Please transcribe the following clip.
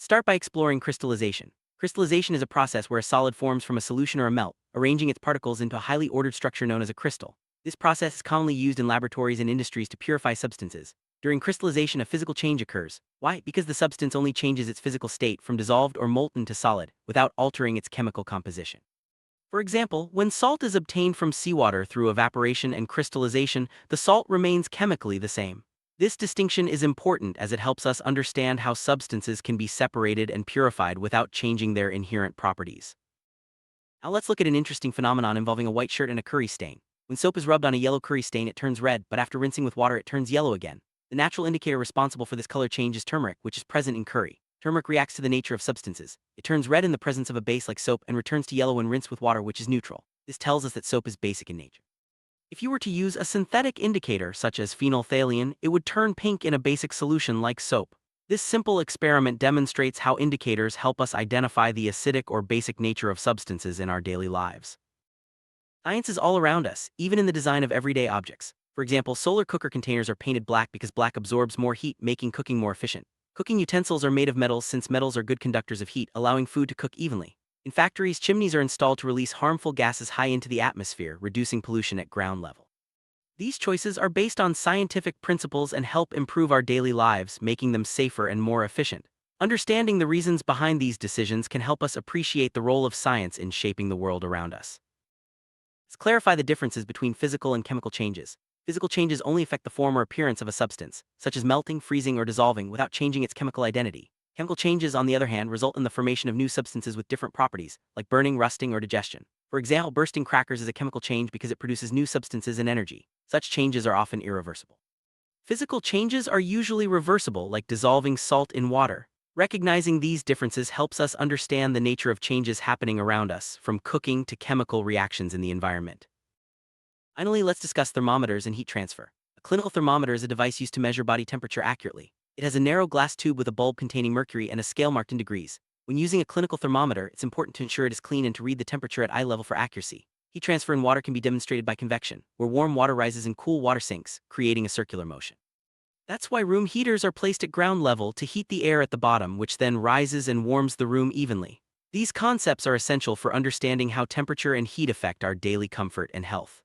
Start by exploring crystallization. Crystallization is a process where a solid forms from a solution or a melt, arranging its particles into a highly ordered structure known as a crystal. This process is commonly used in laboratories and industries to purify substances. During crystallization, a physical change occurs. Why? Because the substance only changes its physical state from dissolved or molten to solid, without altering its chemical composition. For example, when salt is obtained from seawater through evaporation and crystallization, the salt remains chemically the same. This distinction is important as it helps us understand how substances can be separated and purified without changing their inherent properties. Now let's look at an interesting phenomenon involving a white shirt and a curry stain. When soap is rubbed on a yellow curry stain, it turns red, but after rinsing with water, it turns yellow again. The natural indicator responsible for this color change is turmeric, which is present in curry. Turmeric reacts to the nature of substances. It turns red in the presence of a base like soap and returns to yellow when rinsed with water, which is neutral. This tells us that soap is basic in nature. If you were to use a synthetic indicator, such as phenolphthalein, it would turn pink in a basic solution like soap. This simple experiment demonstrates how indicators help us identify the acidic or basic nature of substances in our daily lives. Science is all around us, even in the design of everyday objects. For example, solar cooker containers are painted black because black absorbs more heat, making cooking more efficient. Cooking utensils are made of metals since metals are good conductors of heat, allowing food to cook evenly. In factories, chimneys are installed to release harmful gases high into the atmosphere, reducing pollution at ground level. These choices are based on scientific principles and help improve our daily lives, making them safer and more efficient. Understanding the reasons behind these decisions can help us appreciate the role of science in shaping the world around us. Let's clarify the differences between physical and chemical changes. Physical changes only affect the form or appearance of a substance, such as melting, freezing, or dissolving, without changing its chemical identity. Chemical changes, on the other hand, result in the formation of new substances with different properties, like burning, rusting, or digestion. For example, bursting crackers is a chemical change because it produces new substances and energy. Such changes are often irreversible. Physical changes are usually reversible, like dissolving salt in water. Recognizing these differences helps us understand the nature of changes happening around us, from cooking to chemical reactions in the environment. Finally, let's discuss thermometers and heat transfer. A clinical thermometer is a device used to measure body temperature accurately. It has a narrow glass tube with a bulb containing mercury and a scale marked in degrees. When using a clinical thermometer, it's important to ensure it is clean and to read the temperature at eye level for accuracy. Heat transfer in water can be demonstrated by convection, where warm water rises in cool water sinks, creating a circular motion. That's why room heaters are placed at ground level to heat the air at the bottom, which then rises and warms the room evenly. These concepts are essential for understanding how temperature and heat affect our daily comfort and health.